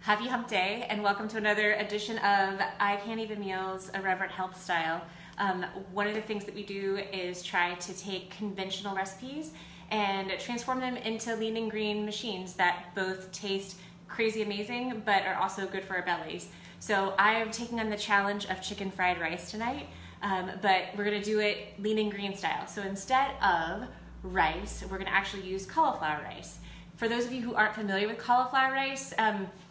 Happy Hump Day and welcome to another edition of I Can't Even Meals, a Reverent Health Style. One of the things that we do is try to take conventional recipes and transform them into lean and green machines that both taste crazy amazing but are also good for our bellies. So I am taking on the challenge of chicken fried rice tonight, but we're going to do it lean and green style. So instead of rice, we're going to actually use cauliflower rice. For those of you who aren't familiar with cauliflower rice,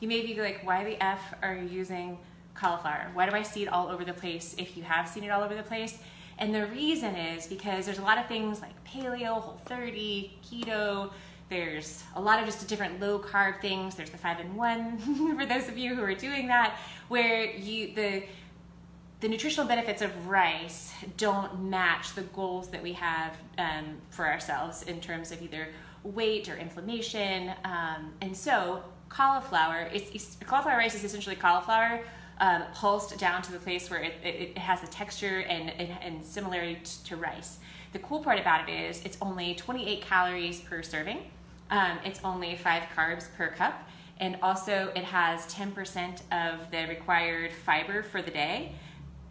you may be like, why the F are you using cauliflower? Why do I see it all over the place if you have seen it all over the place? And the reason is because there's a lot of things like paleo, Whole30, keto, there's a lot of just different low carb things. There's the 5-in-1 for those of you who are doing that, where the nutritional benefits of rice don't match the goals that we have for ourselves in terms of either weight or inflammation. And so cauliflower rice is essentially cauliflower pulsed down to the place where it has the texture and similarity to rice. The cool part about it is it's only 28 calories per serving. It's only 5 carbs per cup. And also it has 10% of the required fiber for the day.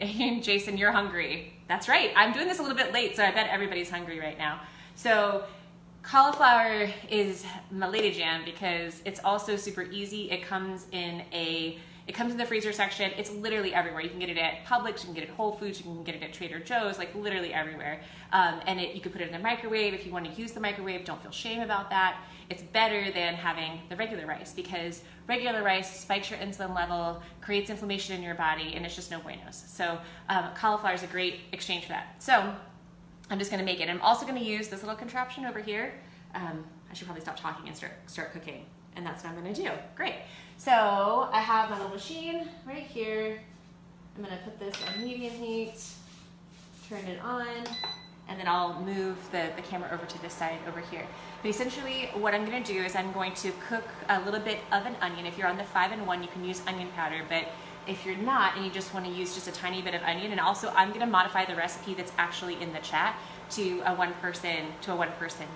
And Jason, you're hungry. That's right. I'm doing this a little bit late, so I bet everybody's hungry right now. So cauliflower is my lady jam because it's also super easy. It comes in the freezer section. It's literally everywhere. You can get it at Publix, you can get it at Whole Foods, you can get it at Trader Joe's, like literally everywhere. And you can put it in the microwave if you want to use the microwave. Don't feel shame about that. It's better than having the regular rice because regular rice spikes your insulin level, creates inflammation in your body, and it's just no buenos. So cauliflower is a great exchange for that. So I'm just going to make it. I'm also going to use this little contraption over here. I should probably stop talking and start cooking, and that's what I'm going to do. Great. So I have my little machine right here. I'm going to put this on medium heat, turn it on, and then I'll move the camera over to this side over here. But essentially what I'm going to do is I'm going to cook a little bit of an onion. If you're on the 5-in-1, you can use onion powder, but if you're not and you just want to use just a tiny bit of onion, and also I'm going to modify the recipe that's actually in the chat to a one person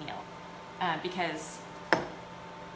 meal because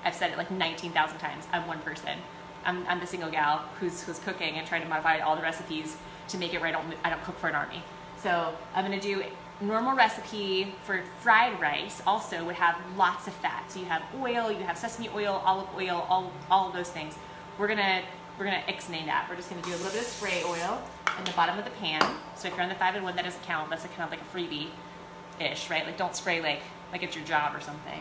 I've said it like 19,000 times. I'm one person. I'm the single gal who's cooking and trying to modify all the recipes to make it right. I don't cook for an army. So I'm going to do normal recipe for fried rice. Also would have lots of fat. So you have oil, you have sesame oil, olive oil, all of those things. We're gonna ixnay that. We're just gonna do a little bit of spray oil in the bottom of the pan. So if you're on the 5-in-1, that doesn't count. That's kind of like a freebie-ish, right? Like don't spray like it's your job or something.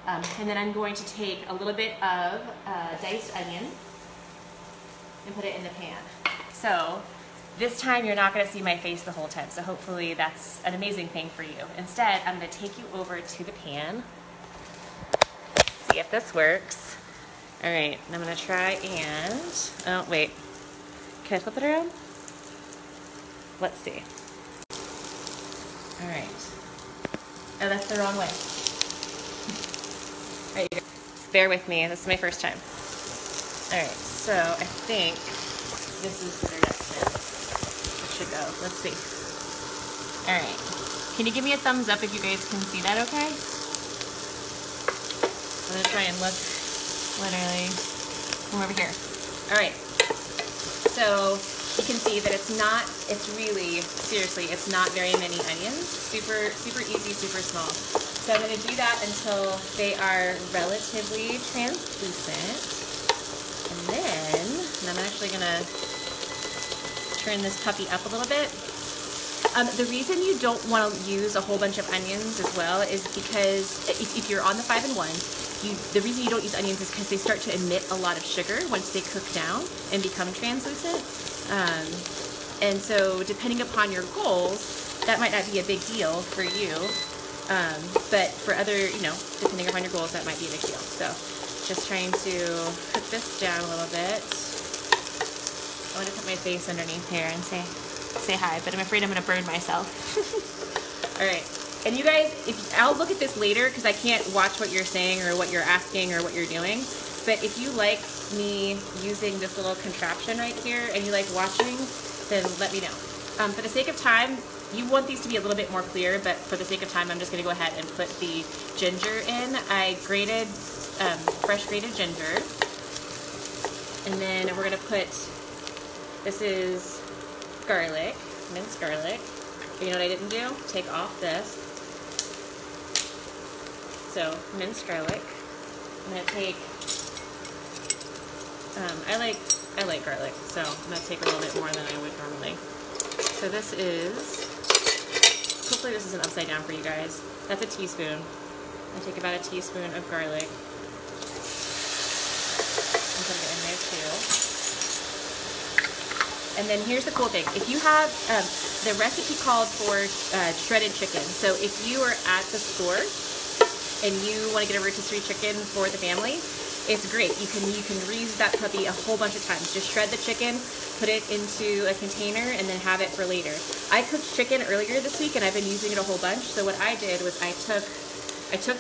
And then I'm going to take a little bit of diced onion and put it in the pan. So this time you're not going to see my face the whole time, so hopefully that's an amazing thing for you. Instead, I'm going to take you over to the pan. See if this works. All right, I'm going to try and, oh wait, can I flip it around? Let's see. All right. Oh, that's the wrong way. All right, bear with me, this is my first time. All right, so I think this is the direction it should go. Let's see. All right, can you give me a thumbs up if you guys can see that okay? I'm gonna try and look literally from over here. All right, so you can see that it's really, seriously, it's not very many onions. Super easy, super small. So I'm gonna do that until they are relatively translucent. And then I'm actually gonna turn this puppy up a little bit. The reason you don't want to use a whole bunch of onions as well is because if you're on the 5-in-1, the reason you don't use onions is because they start to emit a lot of sugar once they cook down and become translucent. And so depending upon your goals, that might not be a big deal for you. But for other, depending upon your goals, that might be a big deal. So just trying to cook this down a little bit. I want to put my face underneath here and say hi, but I'm afraid I'm going to burn myself. All right. And you guys, I'll look at this later because I can't watch what you're saying or what you're asking or what you're doing. But if you like me using this little contraption right here and you like watching, then let me know. For the sake of time, you want these to be a little bit more clear, but for the sake of time, I'm just going to go ahead and put the ginger in. I grated, fresh grated ginger. And then we're gonna put, this is garlic, minced garlic. You know what I didn't do? Take off this. So, minced garlic. I'm gonna take, I like garlic, so I'm gonna take a little bit more than I would normally. So this is, hopefully this isn't upside down for you guys. That's a teaspoon. I take about a teaspoon of garlic. I'm putting it in there too. And then here's the cool thing. If you have, the recipe called for shredded chicken. So if you are at the store and you want to get a rotisserie chicken for the family, it's great. You can reuse that puppy a whole bunch of times. Just shred the chicken, put it into a container, and then have it for later. I cooked chicken earlier this week and I've been using it a whole bunch. So what I did was I took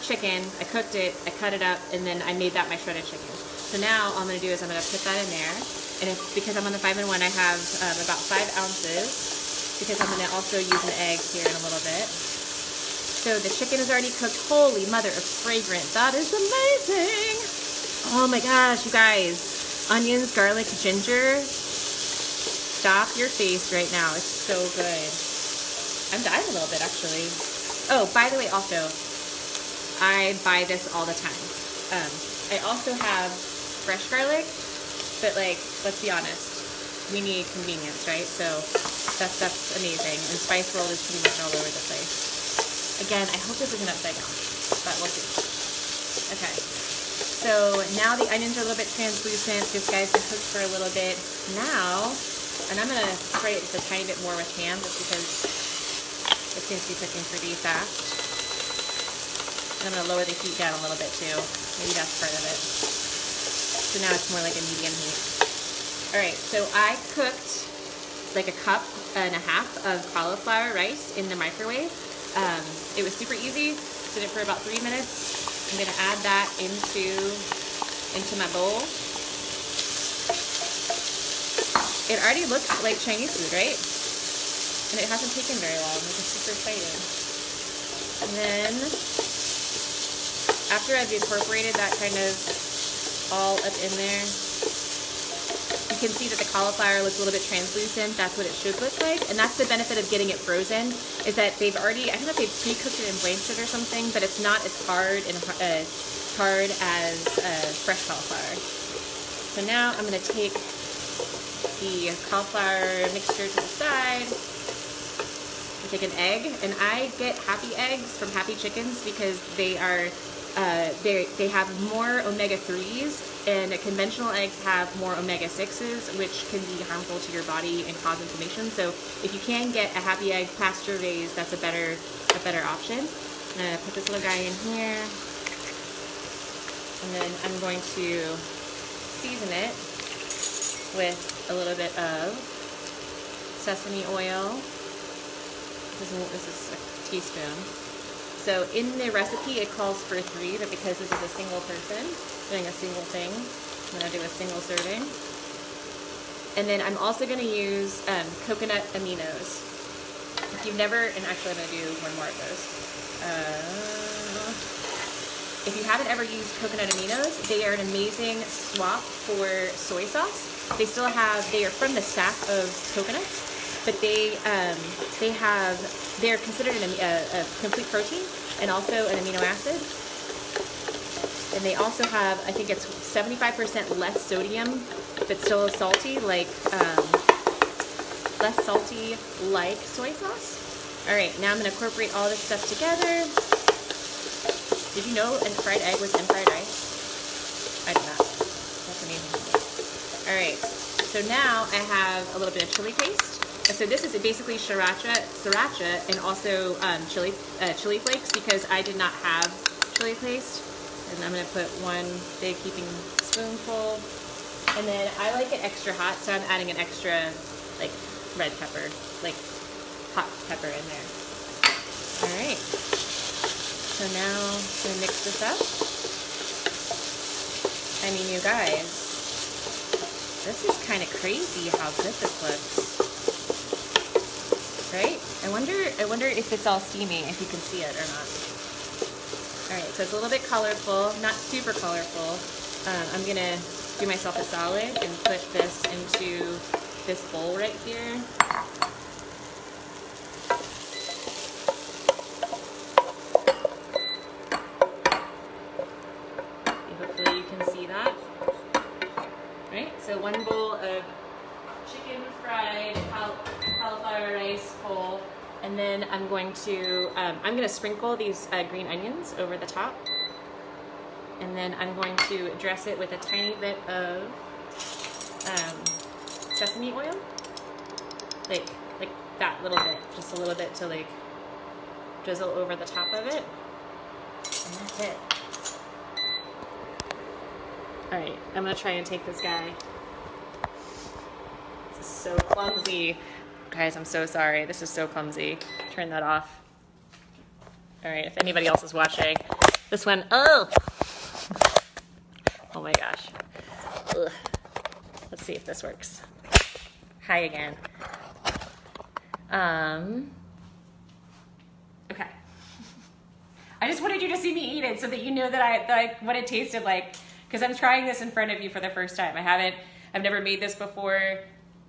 chicken, I cooked it, I cut it up, and then I made that my shredded chicken. So now all I'm gonna do is I'm gonna put that in there. And because I'm on the 5-in-1, I have about 5 ounces, because I'm gonna also use an egg here in a little bit. So the chicken is already cooked. Holy mother of fragrance, that is amazing. Oh my gosh, you guys. Onions, garlic, ginger. Stop your face right now. It's so good. I'm dying a little bit, actually. Oh, by the way, also, I buy this all the time. I also have fresh garlic, but like, let's be honest, we need convenience, right? So that's amazing. And Spice World is pretty much all over the place. Again, I hope this isn't upside down, but we'll see. Okay. So now the onions are a little bit translucent. This guy's been cooked for a little bit. Now, and I'm gonna spray it just a tiny bit more with ham, just because it seems to be cooking pretty fast. And I'm gonna lower the heat down a little bit too. Maybe that's part of it. So now it's more like a medium heat. All right, so I cooked like 1.5 cups of cauliflower rice in the microwave. It was super easy. Did it for about 3 minutes. I'm gonna add that into my bowl. It already looks like Chinese food, right? And it hasn't taken very long, which is super exciting. And then, after I've incorporated that kind of all up in there, you can see that the cauliflower looks a little bit translucent. That's what it should look like. And that's the benefit of getting it frozen, is that they've already, I don't know if they've pre-cooked it and blanched it or something, but it's not as hard and hard as fresh cauliflower. So now I'm gonna take the cauliflower mixture to the side. I take an egg, and I get Happy Eggs from Happy Chickens because they are, they have more omega-3s, and conventional eggs have more omega-6s, which can be harmful to your body and cause inflammation. So if you can get a Happy Egg pasture raised, that's a better option. I'm gonna put this little guy in here, and then I'm going to season it with a little bit of sesame oil. This is a teaspoon. So in the recipe it calls for 3, but because this is a single person doing a single thing, I'm gonna do a single serving. And then I'm also gonna use coconut aminos. If you've never, and actually I'm gonna do one more of those. If you haven't ever used coconut aminos, they are an amazing swap for soy sauce. They are from the sap of coconuts, but they're considered a complete protein and also an amino acid. And they also have, I think it's 75% less sodium, but still salty, like less salty like soy sauce. All right, now I'm gonna incorporate all this stuff together. Did you know a fried egg was in fried rice? I did not. That's amazing. All right, so now I have a little bit of chili paste. So this is basically sriracha, and also chili flakes, because I did not have chili paste. And I'm gonna put 1 big heaping spoonful. And then I like it extra hot, so I'm adding an extra, like, red pepper, like hot pepper in there. All right. So now I'm gonna mix this up. I mean, you guys, this is kind of crazy how good this looks. Right? I wonder if it's all steamy, if you can see it or not. All right, so it's a little bit colorful, not super colorful. I'm gonna do myself a solid and put this into this bowl right here. Hopefully you can see that. Right, so 1 bowl of chicken fried cauliflower rice whole, and then I'm going to sprinkle these green onions over the top, and then I'm going to dress it with a tiny bit of sesame oil, like that little bit, just a little bit to like drizzle over the top of it, and that's it. All right, I'm gonna try and take this guy. This is so clumsy. Guys, I'm so sorry. This is so clumsy. Turn that off. All right, if anybody else is watching, this one, oh! Oh my gosh. Ugh. Let's see if this works. Hi again. Okay. I just wanted you to see me eat it so that you know that what it tasted like, because I'm trying this in front of you for the first time. I've never made this before.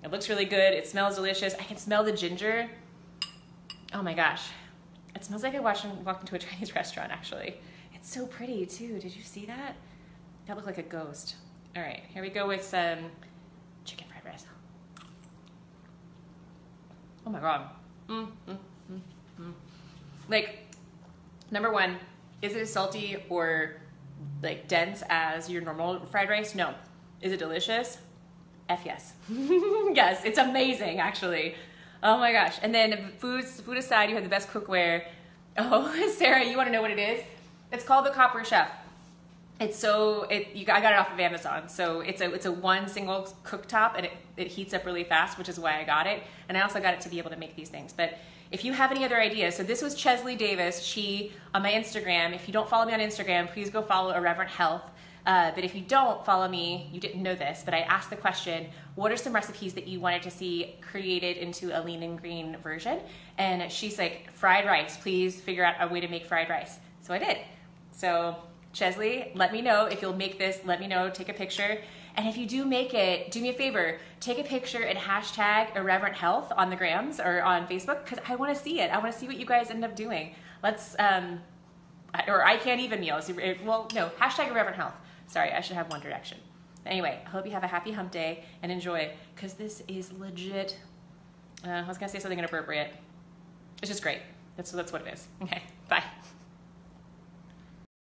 It looks really good. It smells delicious. I can smell the ginger. Oh my gosh. It smells like I walked into a Chinese restaurant, actually. It's so pretty too. Did you see that? That looked like a ghost. All right, here we go with some chicken fried rice. Oh my God. Like, number one, is it as salty or like dense as your normal fried rice? No. Is it delicious? F yes. Yes, it's amazing actually. Oh my gosh. And then food aside, you have the best cookware. Oh, Sarah, you want to know what it is? It's called the Copper Chef. I got it off of Amazon. So it's a one single cooktop, and it heats up really fast, which is why I got it. And I also got it to be able to make these things. But if you have any other ideas, so this was Chesley Davis. She, on my Instagram, if you don't follow me on Instagram, please go follow Irreverent Health. But if you don't follow me, you didn't know this, but I asked the question, what are some recipes that you wanted to see created into a lean and green version? And she's like, fried rice, please figure out a way to make fried rice. So I did. So Chesley, let me know if you'll make this, let me know, take a picture. And if you do make it, do me a favor, take a picture and hashtag Irreverent Health on the grams or on Facebook, because I want to see it. I want to see what you guys end up doing. Let's, or I can't even meals. Well, no, hashtag Irreverent Health. Sorry, I should have One Direction. Anyway, I hope you have a happy hump day and enjoy, because this is legit. I was gonna say something inappropriate. It's just great. That's what it is. Okay, bye.